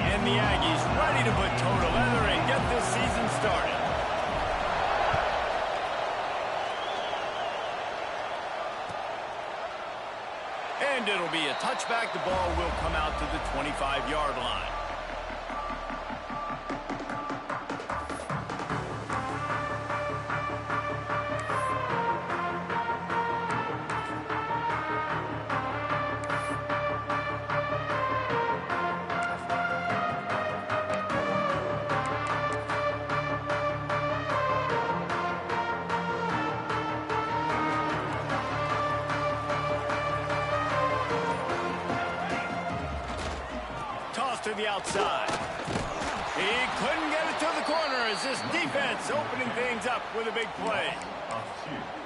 And the Aggies ready to put toe to leather and get this season started. And it'll be a touchback. The ball will come out to the 25-yard line. To the outside. He couldn't get it to the corner as this defense opening things up with a big play.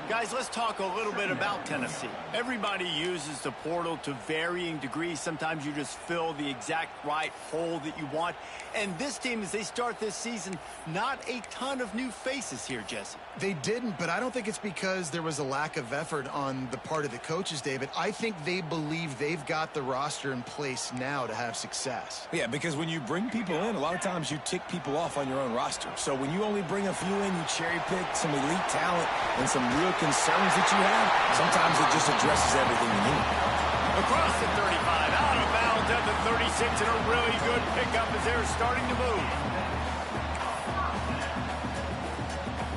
Guys, let's talk a little bit about Tennessee. Everybody uses the portal to varying degrees. Sometimes you just fill the exact right hole that you want. And this team, as they start this season, not a ton of new faces here, Jesse. They didn't, but I don't think it's because there was a lack of effort on the part of the coaches, David. I think they believe they've got the roster in place now to have success. Yeah, because when you bring people in, a lot of times you tick people off on your own roster. So when you only bring a few in, you cherry pick some elite talent and some real concerns that you have, sometimes it just addresses everything you need. Across the 35, out of bounds at the 36, and a really good pickup as they're starting to move.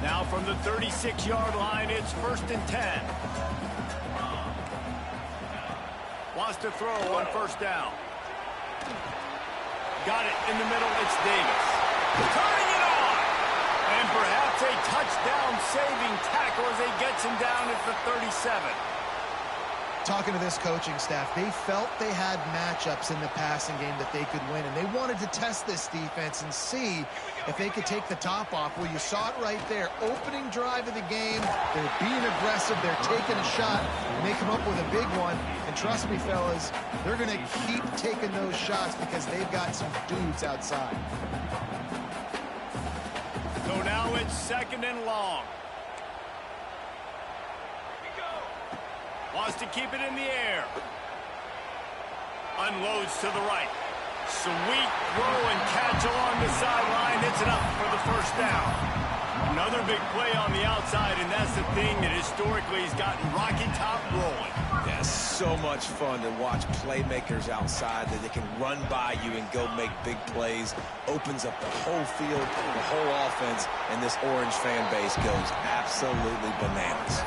Now from the 36-yard line, it's 1st and 10. Wants to throw on 1st down. Got it in the middle, it's Davis. Turning it on! And perhaps a touchdown-saving tackle as he gets him down at the 37. Talking to this coaching staff, they felt they had matchups in the passing game that they could win, and they wanted to test this defense and see if they could take the top off. Well, you saw it right there. Opening drive of the game, they're being aggressive, they're taking a shot, and they come up with a big one. And trust me, fellas, they're going to keep taking those shots because they've got some dudes outside. So now it's 2nd and long. Wants to keep it in the air. Unloads to the right. Sweet throw and catch along the sideline. It's enough for the 1st down. Another big play on the outside, and that's the thing that historically has gotten Rocky Top rolling. Yeah, so much fun to watch playmakers outside that they can run by you and go make big plays. Opens up the whole field, the whole offense, and this Orange fan base goes absolutely bananas.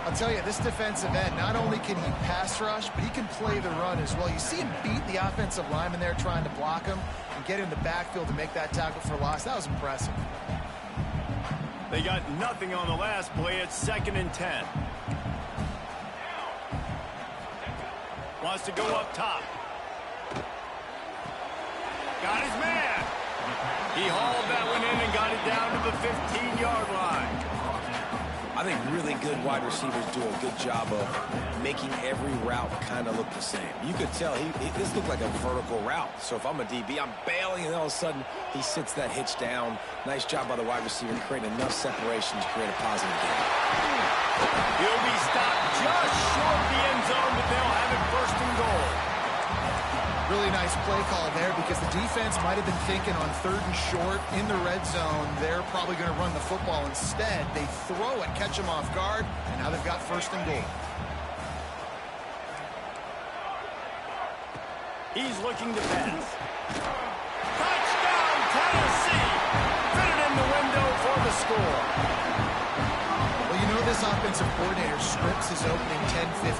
I'll tell you, this defensive end, not only can he pass rush, but he can play the run as well. You see him beat the offensive lineman there trying to block him and get in the backfield to make that tackle for loss. That was impressive. They got nothing on the last play. It's 2nd and 10. Wants to go up top. Got his man. He hauled that one in and got it down to the 15-yard line. I think really good wide receivers do a good job of making every route kind of look the same. You could tell this looked like a vertical route. So if I'm a DB, I'm bailing, and all of a sudden he sits that hitch down. Nice job by the wide receiver creating enough separation to create a positive game. He'll be stopped just short of the end zone, but they'll have it 1st and goal. Really nice play call there because the defense might have been thinking on 3rd and short in the red zone. They're probably going to run the football. Instead, they throw it, catch them off guard, and now they've got 1st and goal. He's looking to pass. Touchdown, Tennessee! Fitted in the window for the score. Well, you know this offensive coordinator scripts his opening 10, 15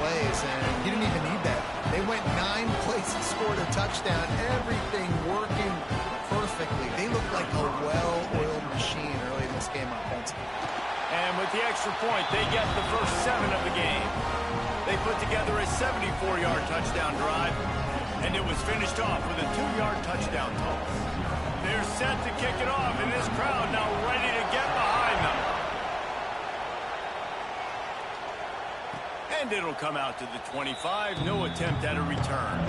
plays, and he didn't even need that. They went 9 plays and scored a touchdown. Everything working perfectly. They look like a well-oiled machine early in this game offensively. And with the extra point, they get the first 7 of the game. They put together a 74-yard touchdown drive, and it was finished off with a 2-yard touchdown toss. They're set to kick it off, and this crowd now ready to get behind them. And it'll come out to the 25. No attempt at a return.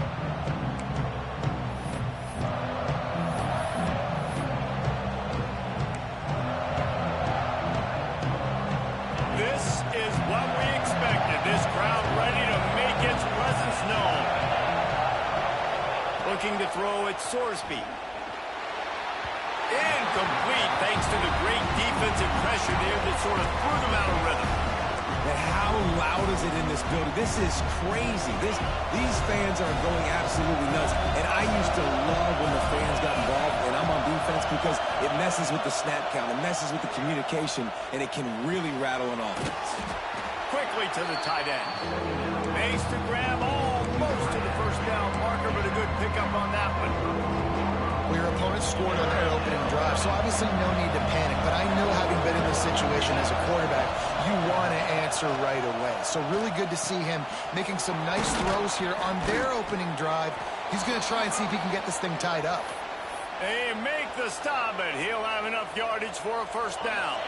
This is what Looking to throw at Sorsby. Incomplete thanks to the great defensive pressure there that sort of threw them out of rhythm. And how loud is it in this building? This is crazy. These fans are going absolutely nuts. And I used to love when the fans got involved, and I'm on defense because it messes with the snap count. It messes with the communication, and it can really rattle an offense. Quickly to the tight end. Makes the grab almost to the first down marker, but a good pickup on that one. Well, your opponent scored on their opening drive, so obviously no need to panic. But I know, having been in this situation as a quarterback, you want to answer right away. So really good to see him making some nice throws here on their opening drive. He's going to try and see if he can get this thing tied up. They make the stop, but he'll have enough yardage for a first down.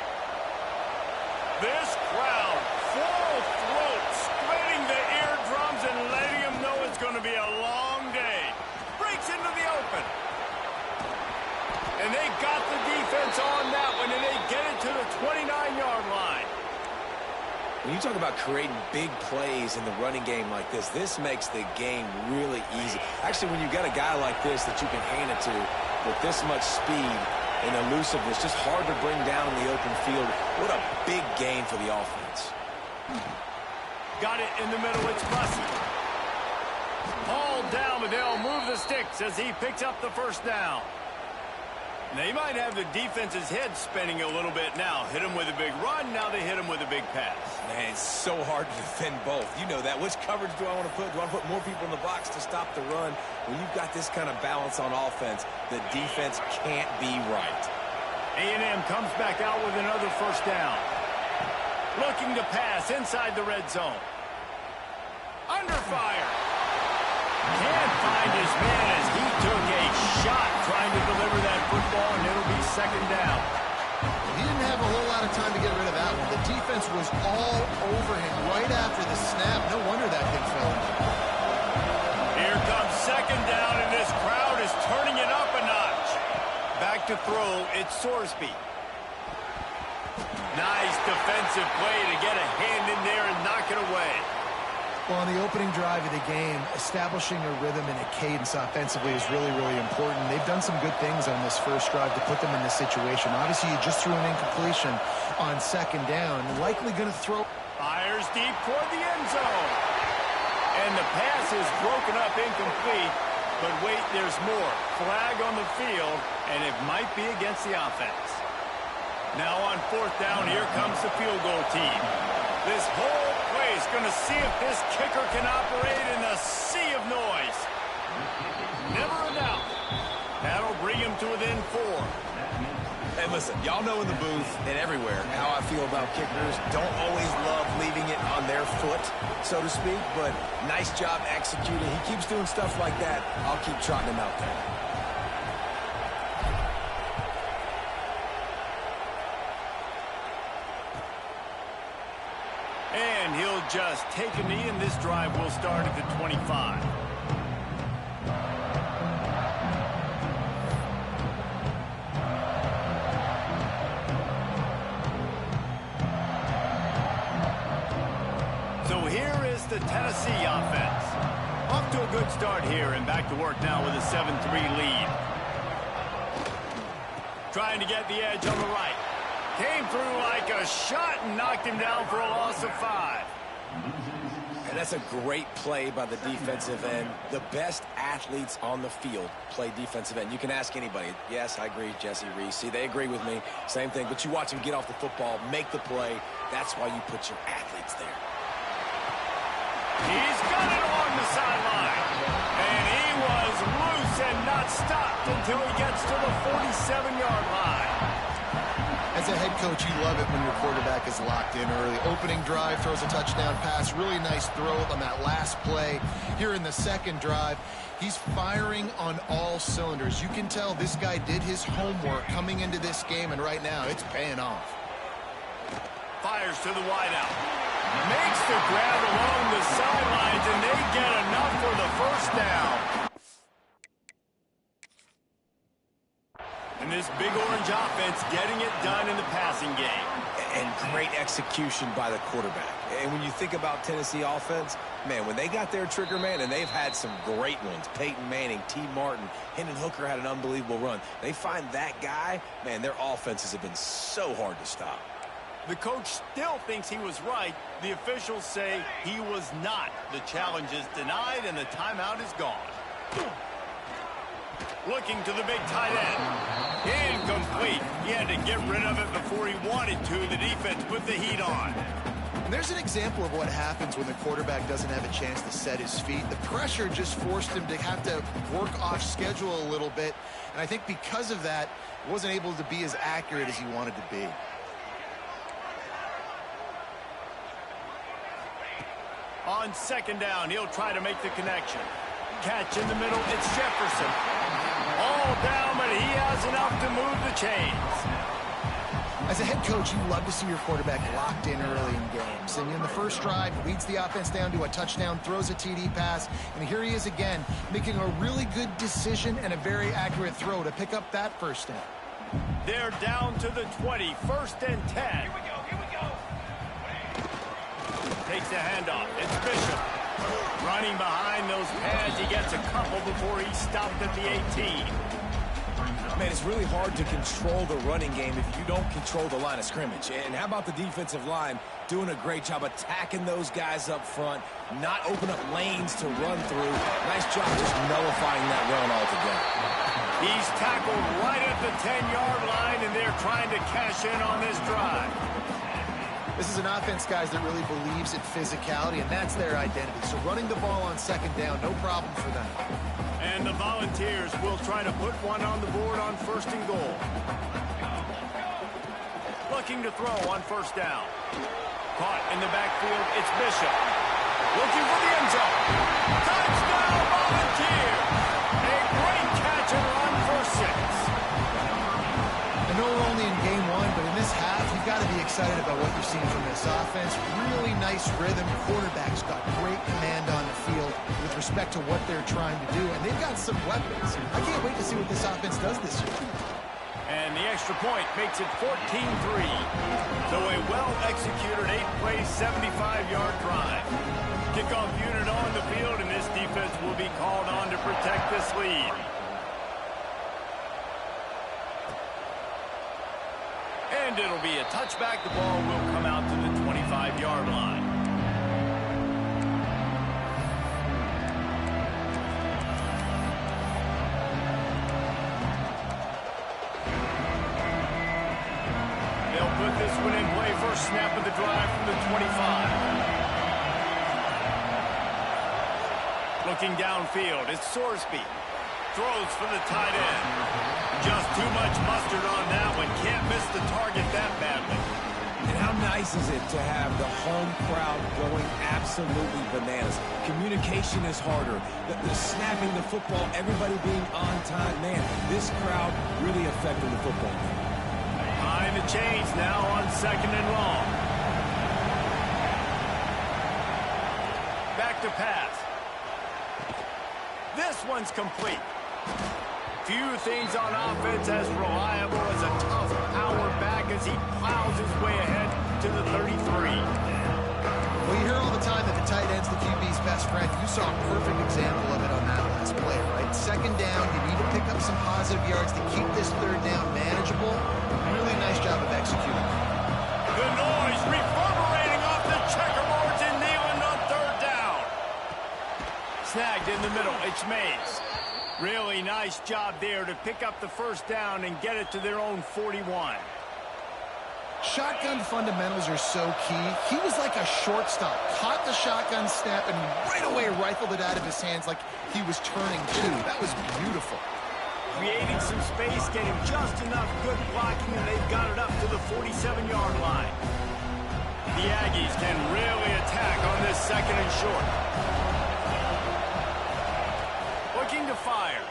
This crowd, full throat, spreading the eardrums and letting him know it's going to be a long day. Breaks into the open. And they got the defense on that one, and they get it to the 29-yard line. When you talk about creating big plays in the running game like this makes the game really easy. Actually, when you've got a guy like this that you can hand it to with this much speed and elusiveness, just hard to bring down in the open field. What a big gain for the offense. Got it in the middle. It's Bussy. Hauled down, but they'll move the sticks as he picks up the first down. They might have the defense's head spinning a little bit now. Hit him with a big run, now they hit him with a big pass. Man, it's so hard to defend both. You know that. Which coverage do I want to put? Do I want to put more people in the box to stop the run? When you've got this kind of balance on offense, the defense can't be right. A&M comes back out with another first down. Looking to pass inside the red zone. Under fire. Can't find his man as he took a shot trying to deliver that football, and it'll be second down. He didn't have a whole lot of time to get rid of that one. The defense was all over him right after the snap. No wonder that thing fell. Here comes second down, and this crowd is turning it up a notch. Back to throw, it's Sorsby. Nice defensive play to get a hand in there and knock it away. Well, on the opening drive of the game, establishing a rhythm and a cadence offensively is really, really important. They've done some good things on this first drive to put them in this situation. Obviously, you just threw an incompletion on second down. Likely going to throw. Fires deep toward the end zone. And the pass is broken up incomplete. But wait, there's more. Flag on the field, and it might be against the offense. Now on fourth down, here comes the field goal team. This whole play is going to see if this kicker can operate in a sea of noise. Never a doubt. That'll bring him to within 4. Hey, listen, y'all know in the booth and everywhere how I feel about kickers. Don't always love leaving it on their foot, so to speak, but nice job executing. He keeps doing stuff like that. I'll keep trotting him out there. And he'll just take a knee, and this drive will start at the 25. So here is the Tennessee offense. Off to a good start here, and back to work now with a 7-3 lead. Trying to get the edge on the right. Came through like a shot and knocked him down for a loss of 5. And that's a great play by the defensive end. The best athletes on the field play defensive end. You can ask anybody. Yes, I agree, Jesse Reese. See, they agree with me. Same thing. But you watch them get off the football, make the play. That's why you put your athletes there. He's got it along the sideline. And he was loose and not stopped until he gets to the 47-yard line. As a head coach, you love it when your quarterback is locked in early. Opening drive, throws a touchdown pass. Really nice throw on that last play. Here in the second drive, he's firing on all cylinders. You can tell this guy did his homework coming into this game, and right now it's paying off. Fires to the wideout. Makes the grab along the sidelines, and they get enough for the first down. And this big orange offense getting it done in the passing game. And great execution by the quarterback. And when you think about Tennessee offense, man, when they got their trigger man, and they've had some great ones, Peyton Manning, T. Martin, Hendon Hooker had an unbelievable run. They find that guy, man, their offenses have been so hard to stop. The coach still thinks he was right. The officials say he was not. The challenge is denied, and the timeout is gone. Looking to the big tight end. Incomplete. He had to get rid of it before he wanted to. The defense put the heat on. And there's an example of what happens when the quarterback doesn't have a chance to set his feet. The pressure just forced him to have to work off schedule a little bit. And I think because of that, he wasn't able to be as accurate as he wanted to be. On second down, he'll try to make the connection. Catch in the middle, it's Jefferson. All down, but he has enough to move the chains. As a head coach, you love to see your quarterback locked in early in games. And in the first drive, leads the offense down to a touchdown, throws a TD pass, and here he is again, making a really good decision and a very accurate throw to pick up that first down. They're down to the 20, 1st and 10. Here we go. Takes the handoff. It's Bishop. Running behind those pads. He gets a couple before he stopped at the 18. Man, it's really hard to control the running game if you don't control the line of scrimmage. And how about the defensive line doing a great job attacking those guys up front, not open up lanes to run through. Nice job just nullifying that run altogether. He's tackled right at the 10-yard line, and they're trying to cash in on this drive. This is an offense, guys, that really believes in physicality, and that's their identity. So running the ball on second down, no problem for them. And the Volunteers will try to put one on the board on 1st and goal. Looking to throw on 1st down. Caught in the backfield, it's Bishop. Looking for the end zone. Touchdown, Volunteers! A great catch and run for 6. I know we're only in game 1, but in this half, you've got to be excited about what you're seeing from this offense. Really nice rhythm. Quarterback's got great command on the field with respect to what they're trying to do, and they've got some weapons. I can't wait to see what this offense does this year. And the extra point makes it 14-3. So a well-executed 8-play, 75-yard drive. Kickoff unit on the field, and this defense will be called on to protect this lead. And it'll be a touchback. The ball will come out to the 25-yard line. They'll put this one in play. First snap of the drive from the 25. Looking downfield, it's Sorsby. Throws for the tight end. Just too much mustard on that one. Can't miss the target that badly. And how nice is it to have the home crowd going absolutely bananas? Communication is harder. The snapping the football, everybody being on time. Man, this crowd really affected the football game. Behind the chains now on 2nd and long. Back to pass. This one's complete. Few things on offense as reliable as a tough power back as he plows his way ahead to the 33. Well, you hear all the time that the tight end's the QB's best friend. You saw a perfect example of it on that last play, right? Second down, you need to pick up some positive yards to keep this 3rd down manageable. Really nice job of executing. The noise reverberating off the checkerboards and Nealon on 3rd down. Snagged in the middle, it's Mays. Really nice job there to pick up the 1st down and get it to their own 41. Shotgun fundamentals are so key. He was like a shortstop. Caught the shotgun snap and right away rifled it out of his hands like he was turning two. That was beautiful. Creating some space, getting just enough good blocking, and they've got it up to the 47-yard line. The Aggies can really attack on this 2nd and short. Looking to fire.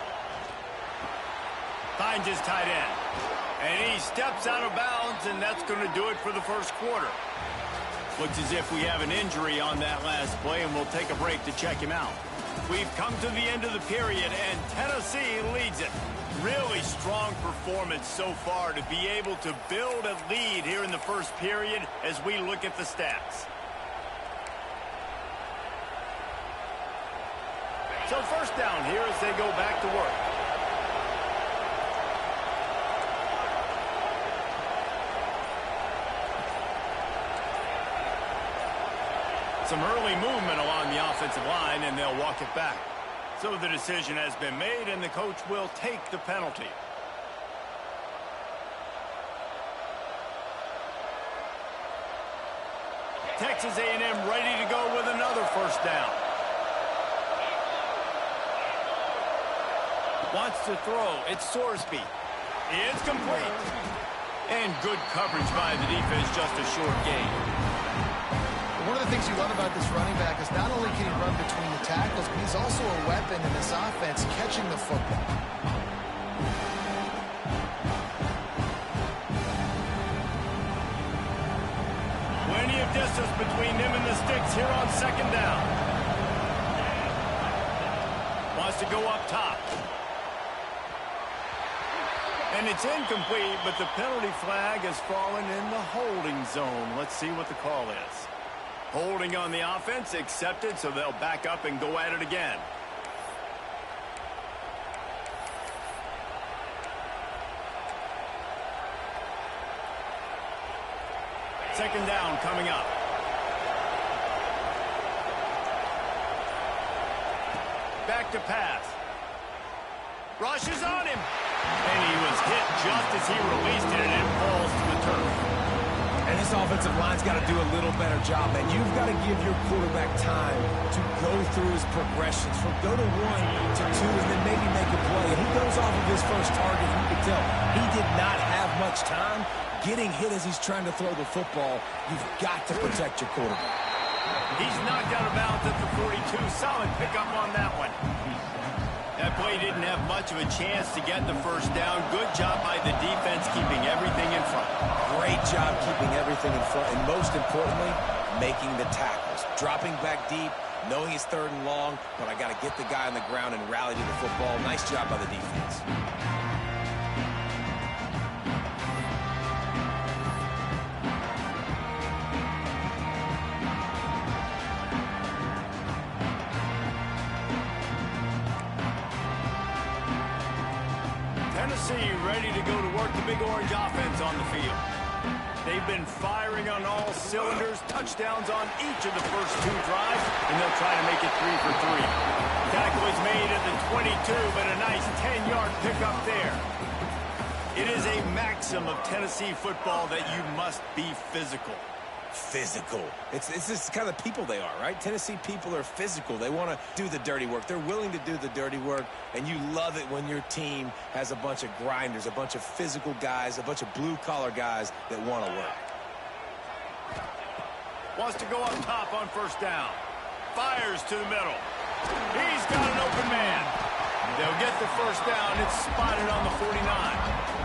Finds his tight end. And he steps out of bounds, and that's going to do it for the 1st quarter. Looks as if we have an injury on that last play, and we'll take a break to check him out. We've come to the end of the period, and Tennessee leads it. Really strong performance so far to be able to build a lead here in the first period as we look at the stats. So first down here as they go back to work. Some early movement along the offensive line, and they'll walk it back. So the decision has been made, and the coach will take the penalty. Texas A&M ready to go with another first down. Wants to throw. It's Sorsby. It's complete. And good coverage by the defense, just a short gain. One of the things you love about this running back is not only can he run between the tackles, but he's also a weapon in this offense catching the football. Plenty of distance between him and the sticks here on second down. Wants to go up top. And it's incomplete, but the penalty flag has fallen in the holding zone. Let's see what the call is. Holding on the offense, accepted, so they'll back up and go at it again. Second down coming up. Back to pass. Rushes on him. And he was hit just as he released it, and it falls to the turf. And this offensive line's got to do a little better job, man. You've got to give your quarterback time to go through his progressions from go to 1 to 2 and then maybe make a play. And he goes off of his first target, and you can tell he did not have much time getting hit as he's trying to throw the football. You've got to protect your quarterback. He's knocked out of bounds at the 42. Solid pickup on that one. That play didn't have much of a chance to get the first down. Good job by the defense keeping everything in front. Great job keeping everything in front, and most importantly, making the tackles. Dropping back deep, knowing it's third and long, but I got to get the guy on the ground and rally to the football. Nice job by the defense. Tennessee ready to go to work the Big Orange offense on the field. They've been firing on all cylinders, touchdowns on each of the first 2 drives, and they'll try to make it 3 for 3. Tackle is made at the 22, but a nice 10-yard pickup there. It is a maxim of Tennessee football that you must be physical. Physical. It's just kind of the people they are, right? Tennessee people are physical. They want to do the dirty work. They're willing to do the dirty work, and you love it when your team has a bunch of grinders, a bunch of physical guys, a bunch of blue-collar guys that want to work. Wants to go up top on first down. Fires to the middle. He's got an open man. They'll get the first down. It's spotted on the 49.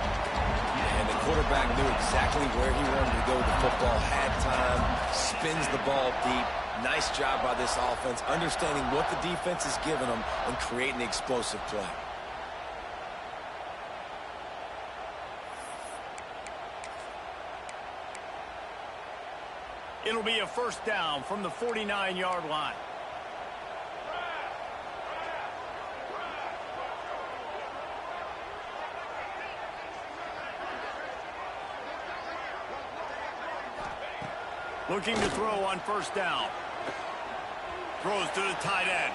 And the quarterback knew exactly where he wanted to go with the football, had time, spins the ball deep. Nice job by this offense, understanding what the defense is giving them and creating the explosive play. It'll be a first down from the 49-yard line. Looking to throw on first down. Throws to the tight end.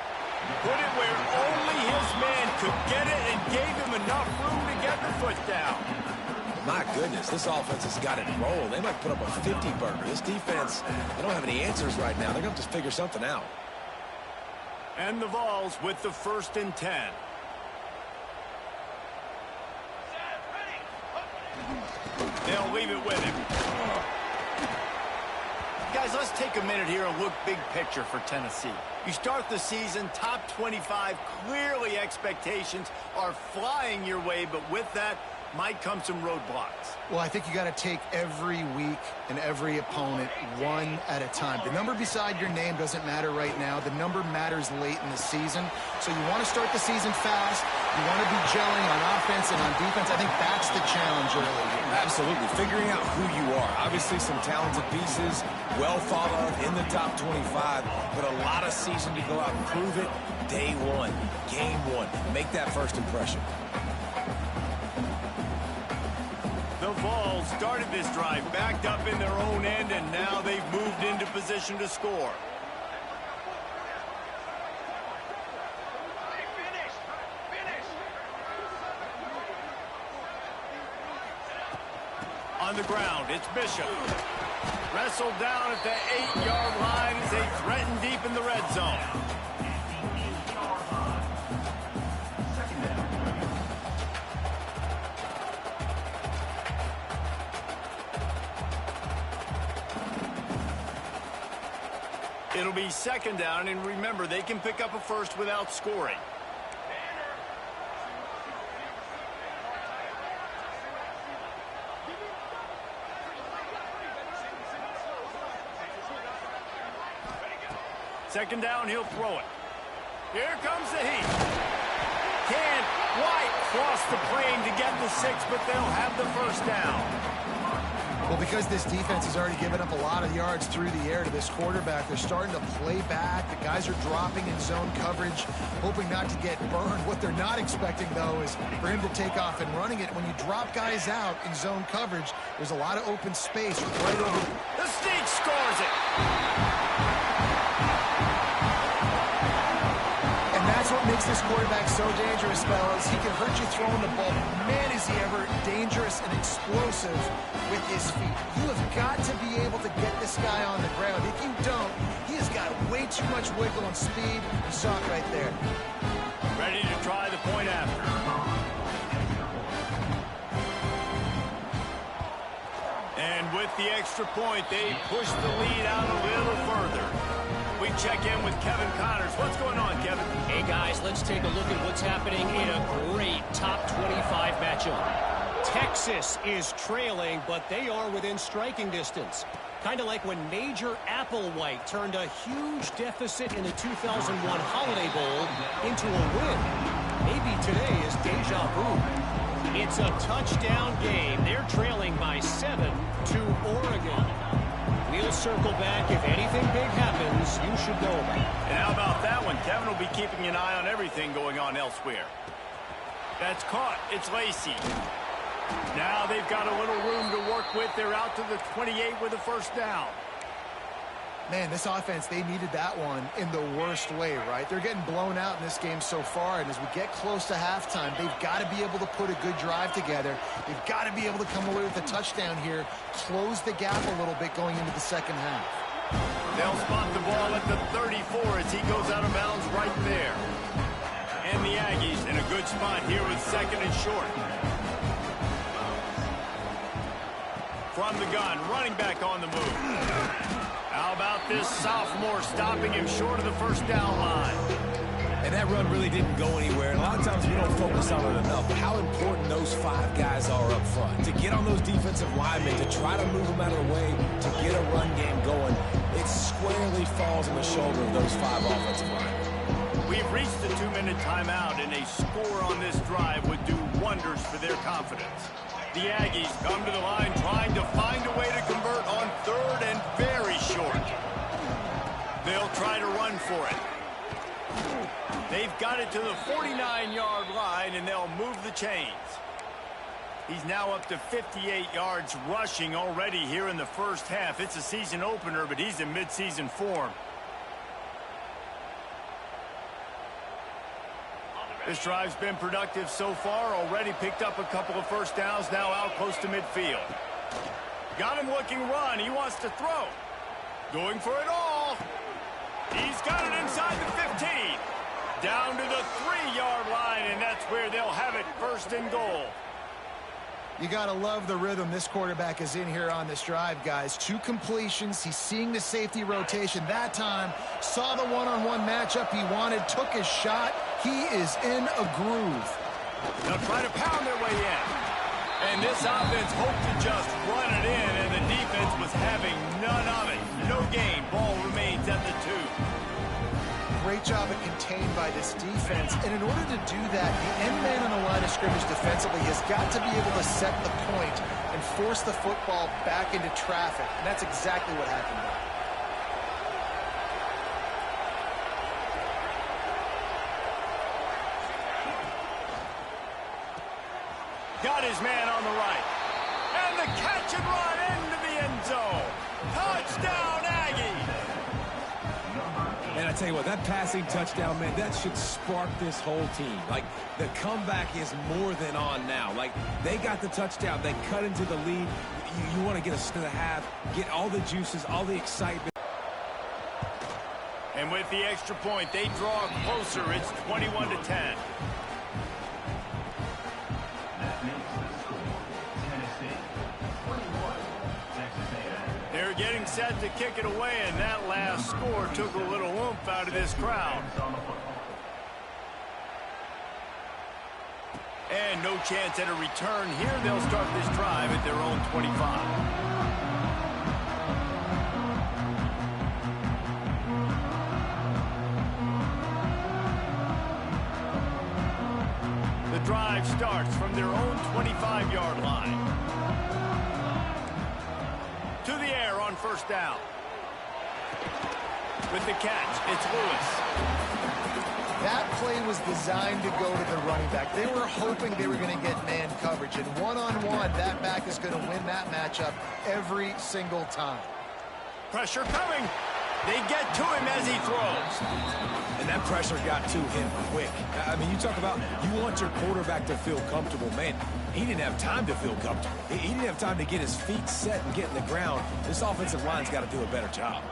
Put it where only his man could get it and gave him enough room to get the foot down. My goodness, this offense has got it rolled. They might put up a 50-burger. This defense, they don't have any answers right now. They're going to have to figure something out. And the Vols with the 1st and 10. They'll leave it with him. Guys, let's take a minute here and look big picture for Tennessee. You start the season, top 25, clearly expectations are flying your way, but with that, might come some roadblocks. Well, I think you got to take every week and every opponent one at a time. The number beside your name doesn't matter right now. The number matters late in the season. So you want to start the season fast. You want to be gelling on offense and on defense. I think that's the challenge early. Absolutely. Figuring out who you are. Obviously some talented pieces, well thought of in the top 25, but a lot of season to go out and prove it. Day one, game one. Make that first impression. The Vols started this drive backed up in their own end, and now they've moved into position to score. On the ground, it's Bishop. Wrestled down at the 8-yard line as they threaten deep in the red zone. It'll be second down, and remember, they can pick up a first without scoring. Second down, he'll throw it. Here comes the heat. Can White cross the plane to get the 6, but they'll have the first down. Well, because this defense has already given up a lot of yards through the air to this quarterback, they're starting to play back. The guys are dropping in zone coverage, hoping not to get burned. What they're not expecting, though, is for him to take off and running it. When you drop guys out in zone coverage, there's a lot of open space right over. The sneak scores it. That's what makes this quarterback so dangerous, fellas. He can hurt you throwing the ball. Man, is he ever dangerous and explosive with his feet. You have got to be able to get this guy on the ground. If you don't, he has got way too much wiggle and speed. You saw it right there. Ready to try the point after. And with the extra point, they push the lead out a little further. We check in with Kevin Connors. What's going on, Kevin? Hey, guys, let's take a look at what's happening in a great top 25 matchup. Texas is trailing, but they are within striking distance. Kind of like when Major Applewhite turned a huge deficit in the 2001 Holiday Bowl into a win. Maybe today is deja vu. It's a touchdown game. They're trailing by 7 to Oregon. We'll circle back. If anything big happens, you should know about it. And how about that one? Kevin will be keeping an eye on everything going on elsewhere. That's caught. It's Lacey. Now they've got a little room to work with. They're out to the 28 with a first down. Man, this offense, they needed that one in the worst way, right? They're getting blown out in this game so far, and as we get close to halftime, they've got to be able to put a good drive together. They've got to be able to come away with a touchdown here, close the gap a little bit going into the second half. They'll spot the ball at the 34 as he goes out of bounds right there. And the Aggies in a good spot here with second and short. From the gun, running back on the move. How about this sophomore stopping him short of the first down line? And that run really didn't go anywhere. And a lot of times we don't focus on it enough. How important those 5 guys are up front. To get on those defensive linemen, to try to move them out of the way, to get a run game going, it squarely falls on the shoulder of those 5 offensive linemen. We've reached the 2-minute timeout, and a score on this drive would do wonders for their confidence. The Aggies come to the line trying to find a way to convert on third and very short. They'll try to run for it. They've got it to the 49-yard line, and they'll move the chains. He's now up to 58 yards rushing already here in the first half. It's a season opener, but he's in midseason form. This drive's been productive so far. Already picked up a couple of first downs, now out close to midfield. Got him looking run. He wants to throw. Going for it all. He's got it inside the 15. Down to the 3-yard line, and that's where they'll have it, first and goal. You got to love the rhythm this quarterback is in here on this drive, guys. 2 completions. He's seeing the safety rotation that time. Saw the one-on-one matchup he wanted. Took his shot. He is in a groove. They'll try to pound their way in. And this offense hoped to just run it in, and the defense was having none of it. No gain. Ball remains at the 2. Great job at contained by this defense. And in order to do that, the end man on the line of scrimmage defensively has got to be able to set the point and force the football back into traffic. And that's exactly what happened there. Got his man on the right. And the catch and run into the end zone. Touchdown, Aggie! And I tell you what, that passing touchdown, man, that should spark this whole team. Like, the comeback is more than on now. Like, they got the touchdown. They cut into the lead. You want to get us to the half, get all the juices, all the excitement. And with the extra point, they draw closer. It's 21-10. They're getting set to kick it away, and that last score took a little oomph out of this crowd. And no chance at a return here. They'll start this drive at their own 25. The drive starts from their own 25-yard line. To the air on first down. With the catch, it's Lewis. That play was designed to go to the running back. They were hoping they were going to get man coverage. And one-on-one, that back is going to win that matchup every single time. Pressure coming. They get to him as he throws. And that pressure got to him quick. I mean, you talk about you want your quarterback to feel comfortable. Man, he didn't have time to feel comfortable. He didn't have time to get his feet set and get in the ground. This offensive line's got to do a better job.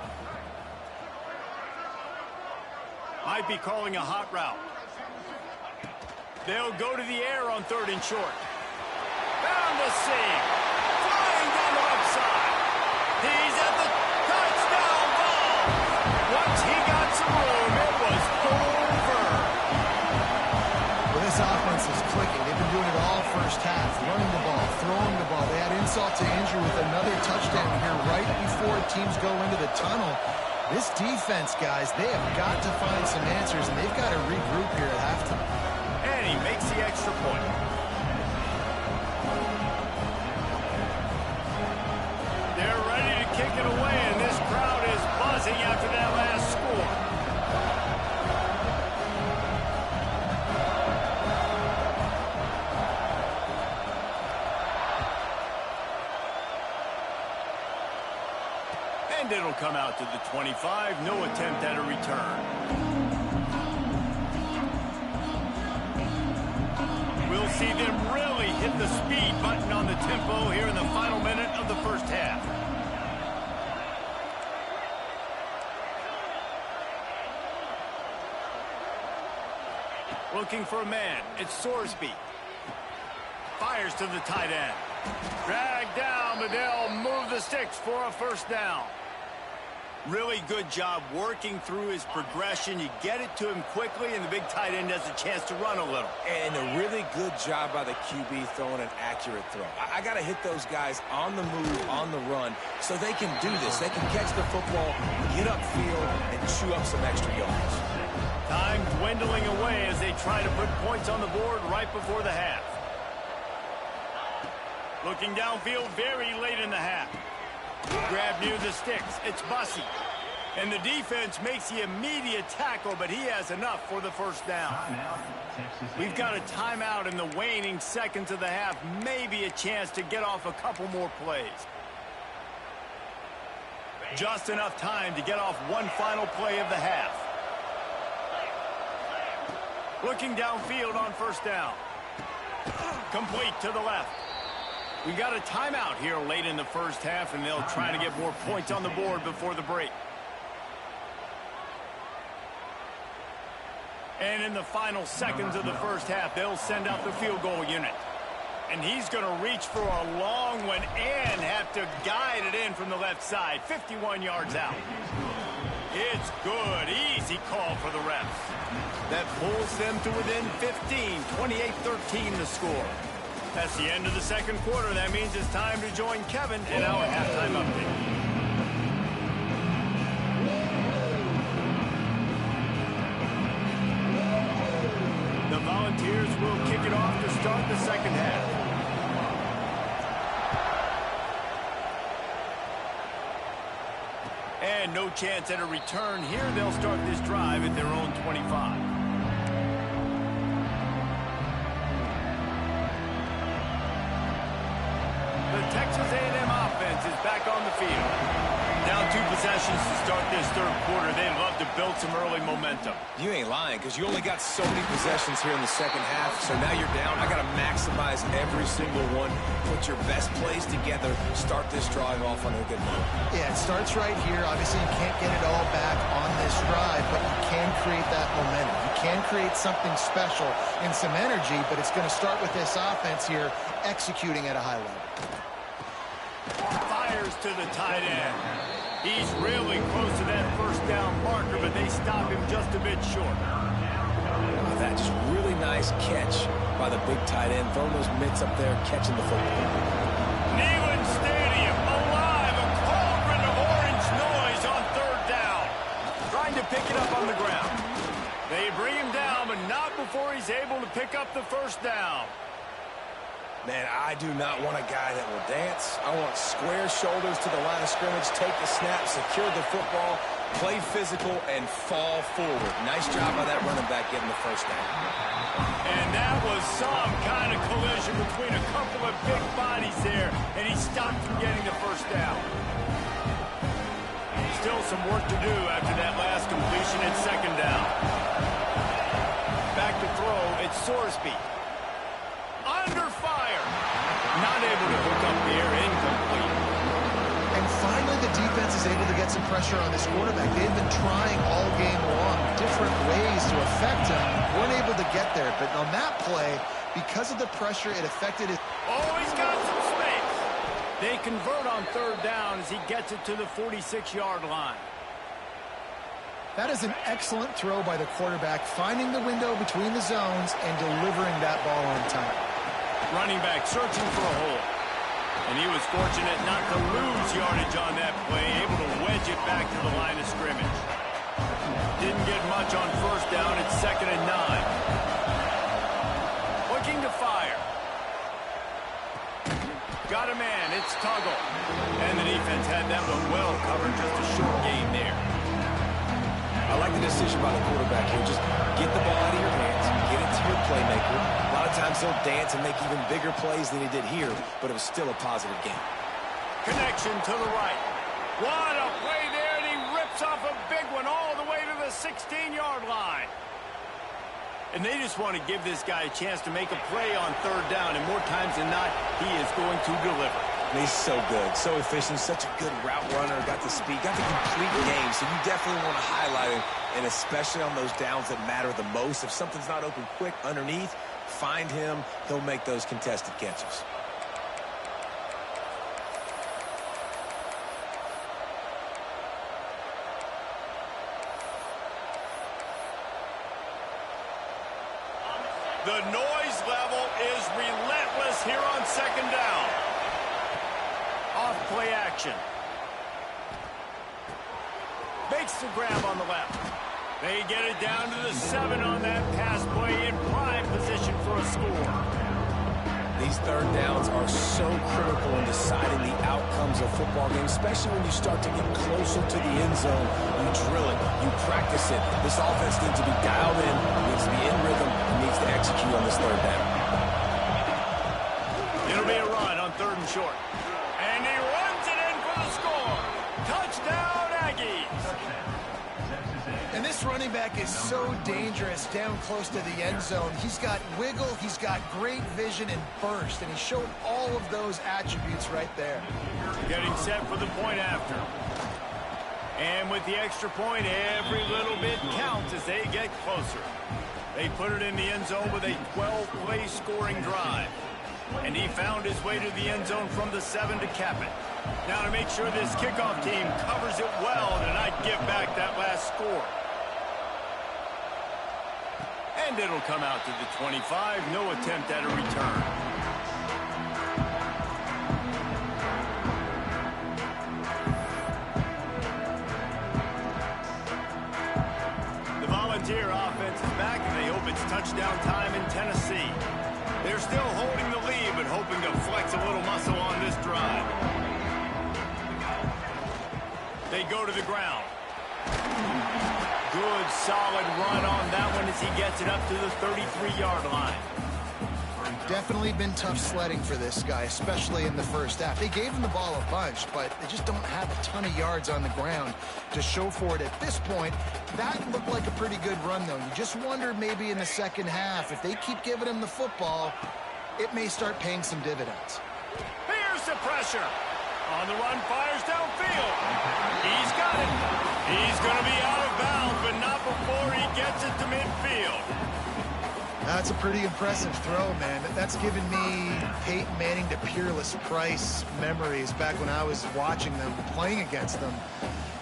Might be calling a hot route. They'll go to the air on 3rd and short. Found the seam. Flying down the left side. He's at the touchdown ball. Once he got some room, it was over. Well, this offense is clicking. They've been doing it all first half. Running the ball, throwing the ball. They had insult to injury with another touchdown here right before teams go into the tunnel. This defense, guys, they have got to find some answers, and they've got to regroup here at halftime. And he makes the extra point. They're ready to kick it away, and this crowd is buzzing after that last score. And it'll come out to the 25. No attempt at a return. We'll see them really hit the speed button on the tempo here in the final minute of the first half. Looking for a man. It's Sorsby. Fires to the tight end. Dragged down, but they'll move the sticks for a first down. Really good job working through his progression. You get it to him quickly, and the big tight end has a chance to run a little. And a really good job by the QB throwing an accurate throw. I got to hit those guys on the move, on the run, so they can do this. They can catch the football, get upfield, and chew up some extra yards. Time dwindling away as they try to put points on the board right before the half. Looking downfield very late in the half. Grab near the sticks. It's Bussey. And the defense makes the immediate tackle, but he has enough for the first down. We've got a timeout in the waning seconds of the half. Maybe a chance to get off a couple more plays. Just enough time to get off one final play of the half. Looking downfield on first down. Complete to the left. We got a timeout here late in the first half, and they'll try to get more points on the board before the break. And in the final seconds of the first half, they'll send out the field goal unit. And he's going to reach for a long one and have to guide it in from the left side, 51 yards out. It's good. Easy call for the refs. That pulls them to within 15, 28-13 the score. That's the end of the second quarter. That means it's time to join Kevin in our halftime update. The Volunteers will kick it off to start the second half. And no chance at a return here. They'll start this drive at their own 25. The Texas A&M offense is back on the field. Down 2 possessions to start this third quarter. They'd love to build some early momentum. You ain't lying, because you only got so many possessions here in the second half, so now you're down. I got to maximize every single one. Put your best plays together. Start this drive off on a good note. Yeah, it starts right here. Obviously, you can't get it all back on this drive, but you can create that momentum. You can create something special and some energy, but it's going to start with this offense here executing at a high level. Fires to the tight end. He's really close to that first down marker, but they stop him just a bit short. Oh, that just really nice catch by the big tight end. Throwing those mitts up there, catching the football. Neyland Stadium, alive, a cauldron of orange noise on third down. Trying to pick it up on the ground. They bring him down, but not before he's able to pick up the first down. Man, I do not want a guy that will dance. I want square shoulders to the line of scrimmage, take the snap, secure the football, play physical, and fall forward. Nice job by that running back getting the first down. And that was some kind of collision between a couple of big bodies there, and he stopped from getting the first down. Still some work to do after that last completion at second down. Back to throw, it's Sorsby. Under fire. Not able to hook up there, incomplete. And finally, the defense is able to get some pressure on this quarterback. They've been trying all game long different ways to affect him. Weren't able to get there, but on that play, because of the pressure, it affected his... Oh, he's got some space. They convert on third down as he gets it to the 46-yard line. That is an excellent throw by the quarterback, finding the window between the zones and delivering that ball on time. Running back searching for a hole. And he was fortunate not to lose yardage on that play, able to wedge it back to the line of scrimmage. Didn't get much on first down. It's 2nd and 9. Looking to fire. Got a man. It's Tuggle. And the defense had that one well covered. Just a short game there. I like the decision by the quarterback here. Just get the ball out of your hands, get it to your playmaker. A lot of times he'll dance and make even bigger plays than he did here, but it was still a positive game. Connection to the right. What a play there, and he rips off a big one all the way to the 16-yard line. And they just want to give this guy a chance to make a play on third down, and more times than not, he is going to deliver. He's so good, so efficient, such a good route runner, got the speed, got the complete game, so you definitely want to highlight him, and especially on those downs that matter the most. If something's not open quick underneath, find him, he'll make those contested catches. The noise level is relentless here on second down. Off play action. Makes the grab on the left. They get it down to the 7 on that pass play in prime position for a score. These third downs are so critical in deciding the outcomes of football games, especially when you start to get closer to the end zone. You drill it, you practice it. This offense needs to be dialed in, needs to be in rhythm, and needs to execute on this third down. It'll be a run on 3rd and short. And he runs it in for the score. Touchdown, Aggies. And this running back is so dangerous down close to the end zone. He's got wiggle, he's got great vision and burst, and he showed all of those attributes right there. Getting set for the point after. And with the extra point, every little bit counts as they get closer. They put it in the end zone with a 12-play scoring drive. And he found his way to the end zone from the 7 to cap it. Now to make sure this kickoff team covers it well and not give back that last score. And it'll come out to the 25. No attempt at a return. touchdown time in Tennessee. They're still holding the lead, but hoping to flex a little muscle on this drive. They go to the ground. Good, solid run on that one as he gets it up to the 33-yard line. Definitely been tough sledding for this guy, especially in the first half. They gave him the ball a bunch, but they just don't have a ton of yards on the ground to show for it at this point. That looked like a pretty good run, though. You just wonder maybe in the second half, if they keep giving him the football, it may start paying some dividends. Here's the pressure. On the run, fires downfield. He's got it. He's going to be out of bounds, but not before he gets it to midfield. That's a pretty impressive throw, man. That's given me Peyton Manning to Peerless Price memories back when I was watching them, playing against them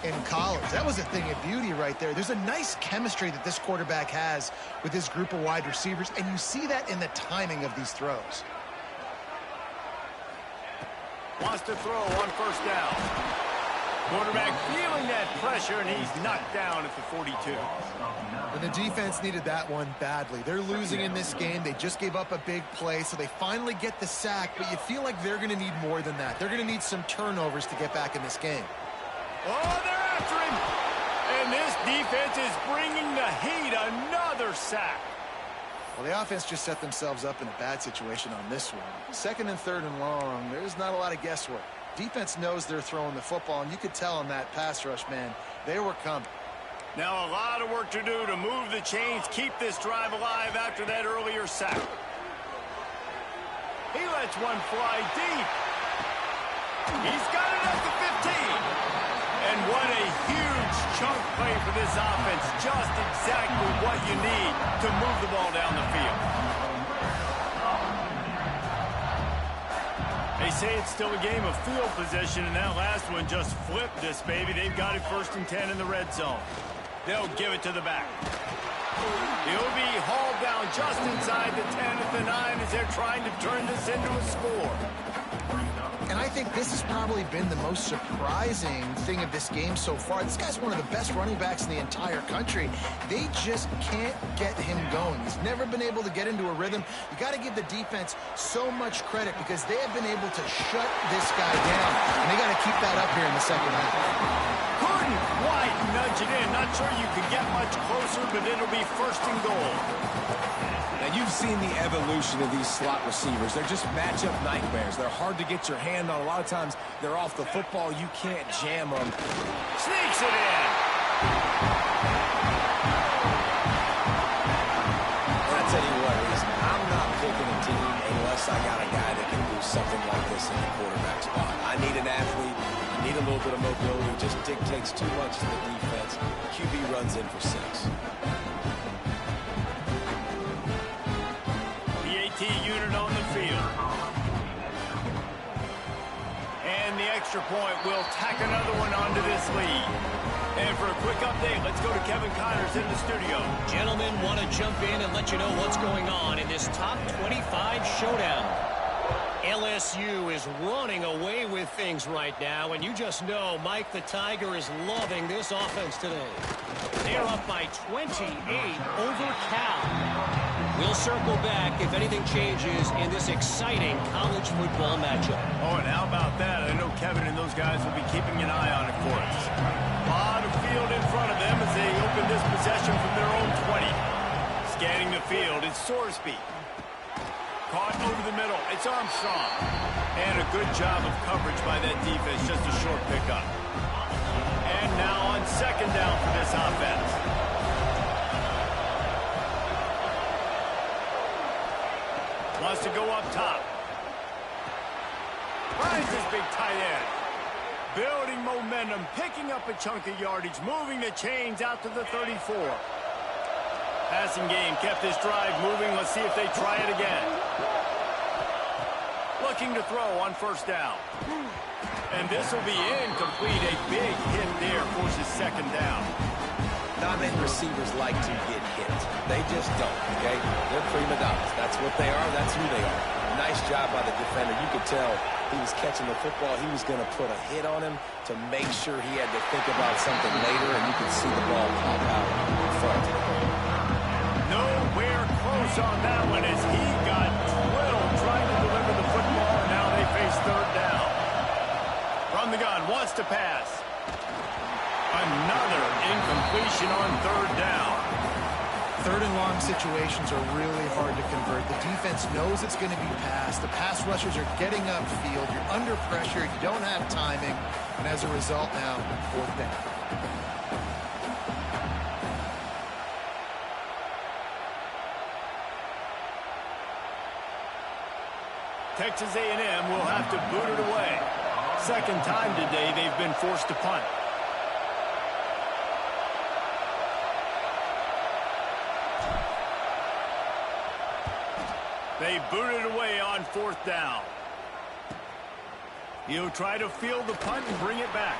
in college. That was a thing of beauty right there. There's a nice chemistry that this quarterback has with his group of wide receivers, and you see that in the timing of these throws. Wants to throw on first down. Quarterback feeling that pressure, and he's knocked down at the 42. And the defense needed that one badly. They're losing in this game. They just gave up a big play, so they finally get the sack, but you feel like they're going to need more than that. They're going to need some turnovers to get back in this game. Oh, they're after him. And this defense is bringing the heat. Another sack. Well, the offense just set themselves up in a bad situation on this one. Second and third and long, there's not a lot of guesswork. Defense knows they're throwing the football, and you could tell on that pass rush, man, they were coming. Now a lot of work to do to move the chains, keep this drive alive after that earlier sack. He lets one fly deep. He's got it at the 15. And what a huge chunk play for this offense. Just exactly what you need to move the ball down the field. They say it's still a game of field position, and that last one just flipped this baby. They've got it 1st and 10 in the red zone. They'll give it to the back. He'll be hauled down just inside the 10 at the 9 as they're trying to turn this into a score. And I think this has probably been the most surprising thing of this game so far. This guy's one of the best running backs in the entire country. They just can't get him going. He's never been able to get into a rhythm. You got to give the defense so much credit because they have been able to shut this guy down. And they got to keep that up here in the second half. Couldn't quite nudge it in. Not sure you could get much closer, but it'll be 1st and goal. Now, you've seen the evolution of these slot receivers. They're just matchup nightmares. They're hard to get your hand on. A lot of times, they're off the football. You can't jam them. Sneaks it in. And I tell you what, I'm not picking a team unless I got a guy that can do something like this in the quarterback spot. I need an athlete. I need a little bit of mobility. It just dictates too much to the defense. QB runs in for 6. Unit on the field. And the extra point will tack another one onto this lead. And for a quick update, let's go to Kevin Connors in the studio. Gentlemen, want to jump in and let you know what's going on in this top 25 showdown. LSU is running away with things right now, and you just know Mike the Tiger is loving this offense today. They're up by 28 over Cal. We'll circle back if anything changes in this exciting college football matchup. Oh, and how about that? I know Kevin and those guys will be keeping an eye on it for us. A lot of field in front of them as they open this possession from their own 20. Scanning the field, it's Sorsby. Caught over the middle, it's Armstrong. And a good job of coverage by that defense, just a short pickup. And now on 2nd down for this offense. Wants to go up top. Finds his big tight end. Building momentum, picking up a chunk of yardage, moving the chains out to the 34. Passing game kept this drive moving. Let's see if they try it again. Looking to throw on 1st down. And this will be incomplete. A big hit there forces 2nd down. Not many receivers like to get hit. They just don't, okay? They're prima donnas. That's what they are. That's who they are. Nice job by the defender. You could tell he was catching the football. He was going to put a hit on him to make sure he had to think about something later, and you could see the ball pop out in front. Nowhere close close on that one as he got drilled trying to deliver the football, and now they face third down. From the gun, wants to pass. Another incompletion on third down. Third and long situations are really hard to convert. The defense knows it's going to be passed. The pass rushers are getting upfield. You're under pressure. You don't have timing. And as a result now, fourth down. Texas A&M will have to boot it away. Second time today they've been forced to punt. They booted away on fourth down. He'll try to field the punt and bring it back.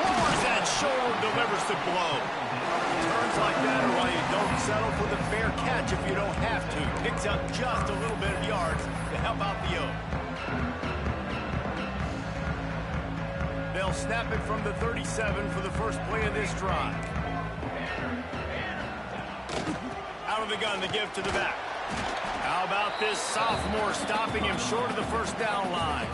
Lowers that shoulder, delivers the blow. Turns like that are why you don't settle for the fair catch if you don't have to. Picks up just a little bit of yards to help out the Oak. They'll snap it from the 37 for the first play of this drive. Out of the gun, the give to the back. How about this sophomore stopping him short of the first down line?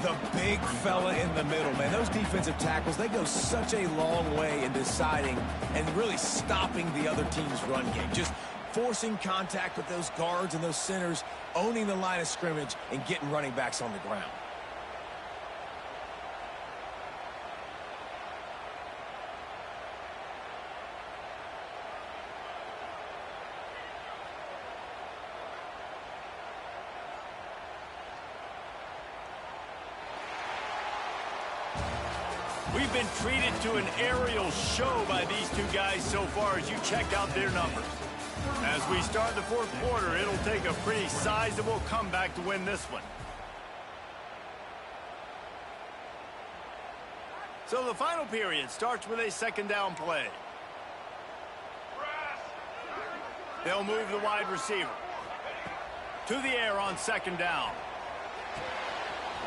The big fella in the middle, man. Those defensive tackles, they go such a long way in deciding and really stopping the other team's run game. Just forcing contact with those guards and those centers, owning the line of scrimmage, and getting running backs on the ground. We've been treated to an aerial show by these two guys so far as you check out their numbers. As we start the fourth quarter, it'll take a pretty sizable comeback to win this one. So the final period starts with a second down play. They'll move the wide receiver to the air on second down.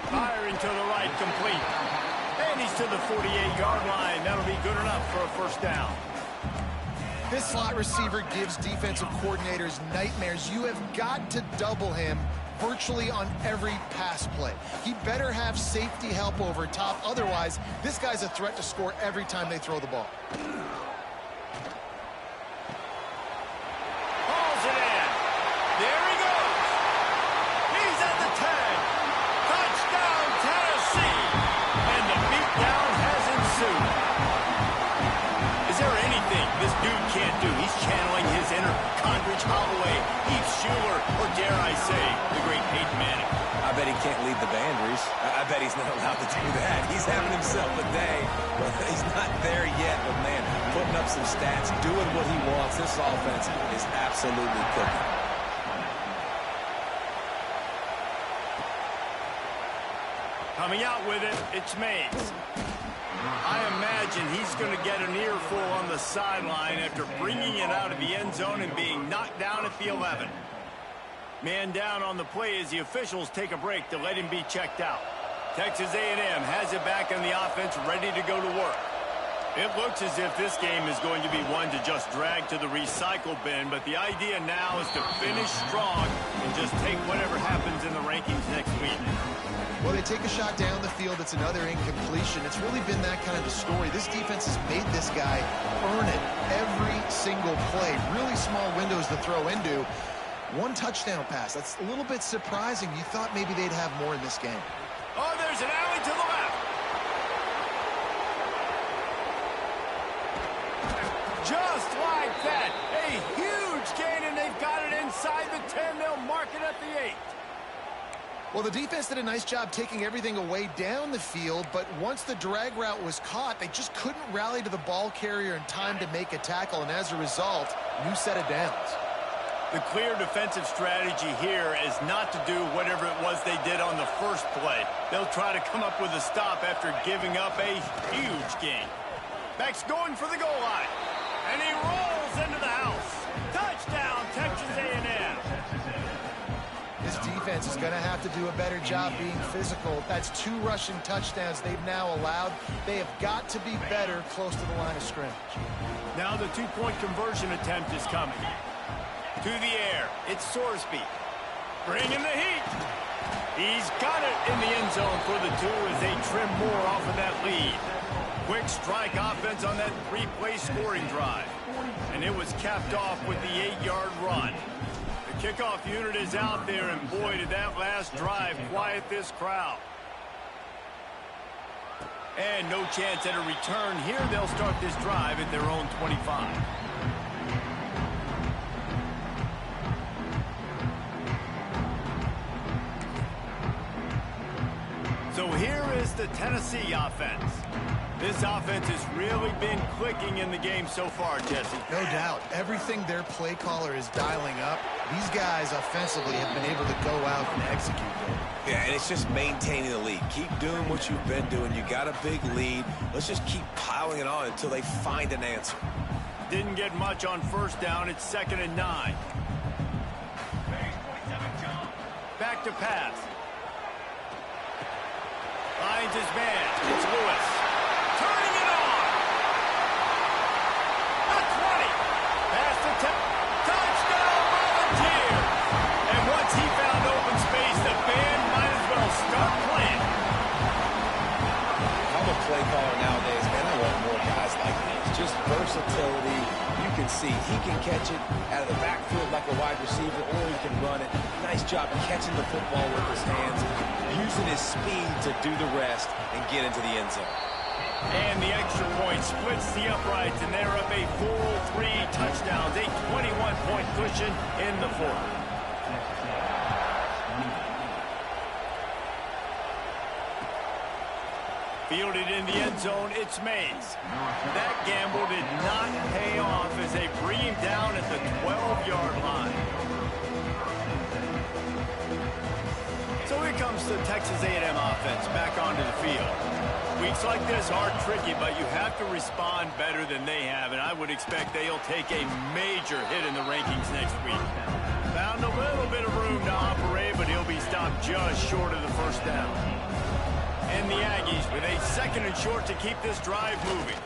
Firing to the right, complete. And he's to the 48-yard line. That'll be good enough for a first down. This slot receiver gives defensive coordinators nightmares. You have got to double him virtually on every pass play. He better have safety help over top. Otherwise, this guy's a threat to score every time they throw the ball. Hauls it in. There he goes. He's at the 10. Touchdown, Tennessee. And the beatdown has ensued. Is there anything this dude can't do? He's channeling his inner Condridge Holloway, Heath Schuler, or dare I say, the great Peyton Manning. I bet he can't lead the band, Reese. I bet he's not allowed to do that. He's having himself a day. Well, he's not there yet, but man, putting up some stats, doing what he wants. This offense is absolutely cooking. Coming out with it, it's Mays. I imagine he's going to get an earful on the sideline after bringing it out of the end zone and being knocked down at the 11. Man down on the play as the officials take a break to let him be checked out. Texas A&M has it back on the offense, ready to go to work. It looks as if this game is going to be one to just drag to the recycle bin, but the idea now is to finish strong and just take whatever happens in the rankings next week. Well, they take a shot down the field. It's another incompletion. It's really been that kind of a story. This defense has made this guy earn it every single play. Really small windows to throw into. One touchdown pass. That's a little bit surprising. You thought maybe they'd have more in this game. Oh, there's an alley to the left. Just like that. A huge gain, and they've got it inside the 10. They'll mark it at the 8. Well, the defense did a nice job taking everything away down the field, but once the drag route was caught, they just couldn't rally to the ball carrier in time to make a tackle, and as a result, new set of downs. The clear defensive strategy here is not to do whatever it was they did on the first play. They'll try to come up with a stop after giving up a huge gain. Beck's going for the goal line, and he rolls into the house. Touchdown, Texas A&M. This defense defense is going to have to do a better job being physical. That's 2 rushing touchdowns they've now allowed. They have got to be better close to the line of scrimmage. Now the 2-point conversion attempt is coming. To the air, it's Sorsby. Bringing the heat. He's got it in the end zone for the 2 as they trim more off of that lead. Quick strike offense on that 3-play scoring drive. And it was capped off with the 8-yard run. The kickoff unit is out there, and boy, did that last drive quiet this crowd. And no chance at a return here. They'll start this drive at their own 25. So here is the Tennessee offense. This offense has really been clicking in the game so far, Jesse. No doubt. Everything their play caller is dialing up, these guys offensively have been able to go out and execute. Yeah, and it's just maintaining the lead. Keep doing what you've been doing. You got a big lead. Let's just keep piling it on until they find an answer. Didn't get much on first down. It's 2nd and 9. Back to pass. Finds his man. It's Lewis. Turning it on. The 20. Past the 10. Touchdown, Volunteers. And once he found open space, the band might as well start playing. I'm a play caller nowadays, man. I want more guys like this. Just versatility. You can see he can catch it out of the backfield like a wide receiver, or he can run it. Nice job catching the football with his hands, using his speed to do the rest and get into the end zone. And the extra point splits the uprights, and they're up a full 3 touchdowns, a 21-point cushion in the 4th. Fielded in the end zone, it's Mays. That gamble did not pay off as they bring him down at the 12-yard line. So here comes the Texas A&M offense back onto the field. Weeks like this are tricky, but you have to respond better than they have, and I would expect they'll take a major hit in the rankings next week. Found a little bit of room to operate, but he'll be stopped just short of the first down. And the Aggies with a 2nd and short to keep this drive moving.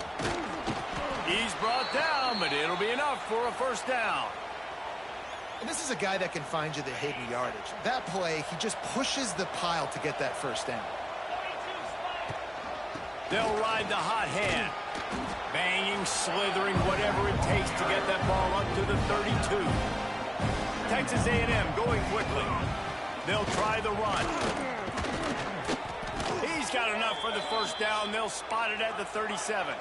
He's brought down, but it'll be enough for a first down. And this is a guy that can find you the hidden yardage. That play, he just pushes the pile to get that first down. They'll ride the hot hand. Banging, slithering, whatever it takes to get that ball up to the 32. Texas A&M going quickly. They'll try the run. He's got enough for the first down. They'll spot it at the 37.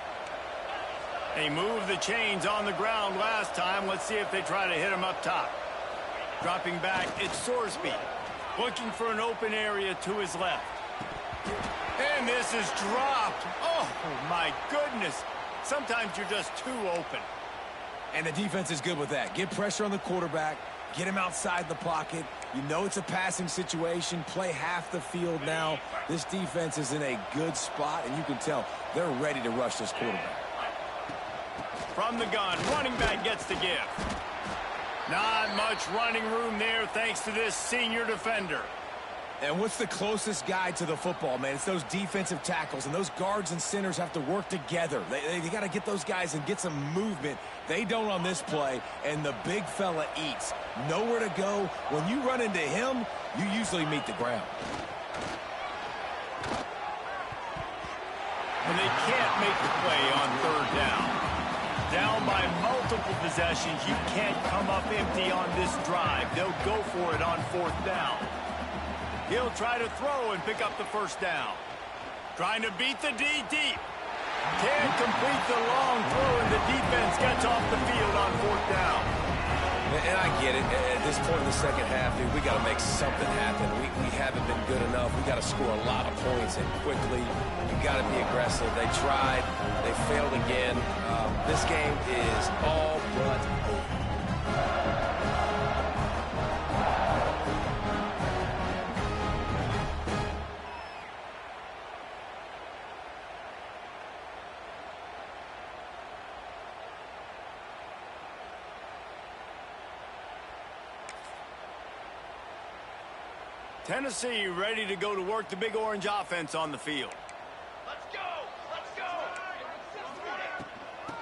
They moved the chains on the ground last time. Let's see if they try to hit him up top. Dropping back, it's Sorsby. Looking for an open area to his left. And this is dropped. Oh, my goodness. Sometimes you're just too open. And the defense is good with that. Get pressure on the quarterback. Get him outside the pocket. You know it's a passing situation. Play half the field now. This defense is in a good spot, and you can tell they're ready to rush this quarterback. From the gun, running back gets the give. Not much running room there thanks to this senior defender. And what's the closest guy to the football, man? It's those defensive tackles, and those guards and centers have to work together. They got to get those guys and get some movement. They don't on this play, and the big fella eats. Nowhere to go. When you run into him, you usually meet the ground. And they can't make the play on 3rd down. Down by multiple possessions, you can't come up empty on this drive. They'll go for it on 4th down. He'll try to throw and pick up the first down. Trying to beat the D deep. Can't complete the long throw, and the defense gets off the field on 4th down. And I get it. At this point in the second half, dude, we got to make something happen. We haven't been good enough. We got to score a lot of points and quickly. You got to be aggressive. They tried. They failed again. This game is all but over. Tennessee ready to go to work the Big Orange offense on the field. Let's go! Let's go!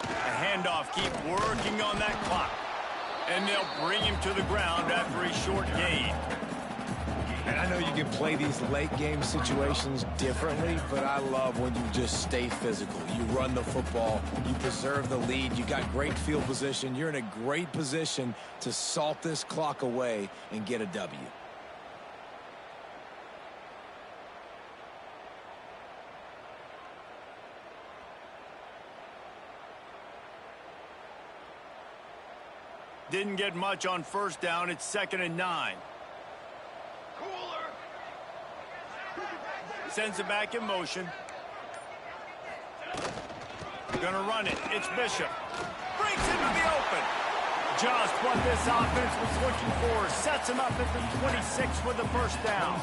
A handoff, keep working on that clock. And they'll bring him to the ground after a short gain. And I know you can play these late game situations differently, but I love when you just stay physical. You run the football, you preserve the lead, you got great field position, you're in a great position to salt this clock away and get a W. Didn't get much on first down. It's 2nd and 9. Cooler! Sends it back in motion. Gonna run it. It's Bishop. Breaks into the open. Just what this offense was looking for. Sets him up at the 26 for the first down.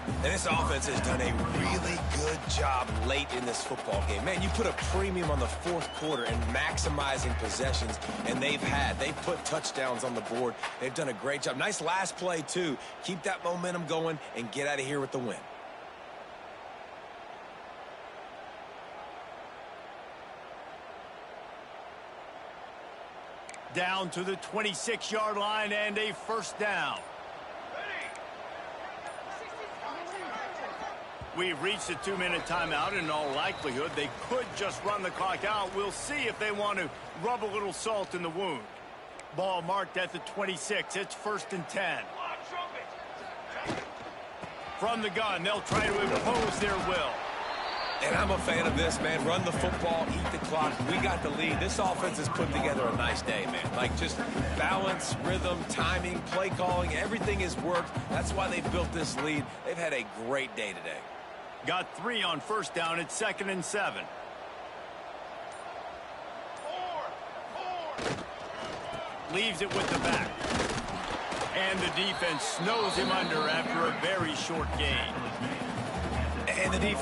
And this offense has done a really good job late in this football game. Man, you put a premium on the fourth quarter and maximizing possessions, and they've put touchdowns on the board. They've done a great job. Nice last play, too. Keep that momentum going and get out of here with the win. Down to the 26-yard line and a first down. We've reached a 2-minute timeout, and in all likelihood, they could just run the clock out. We'll see if they want to rub a little salt in the wound. Ball marked at the 26. It's 1st and 10. From the gun, they'll try to impose their will. And I'm a fan of this, man. Run the football, eat the clock. We got the lead. This offense has put together a nice day, man. Like, just balance, rhythm, timing, play calling, everything has worked. That's why they built this lead. They've had a great day today. Got 3 on first down. It's 2nd and 7. Leaves it with the back. And the defense snows him under after a very short gain. And the defense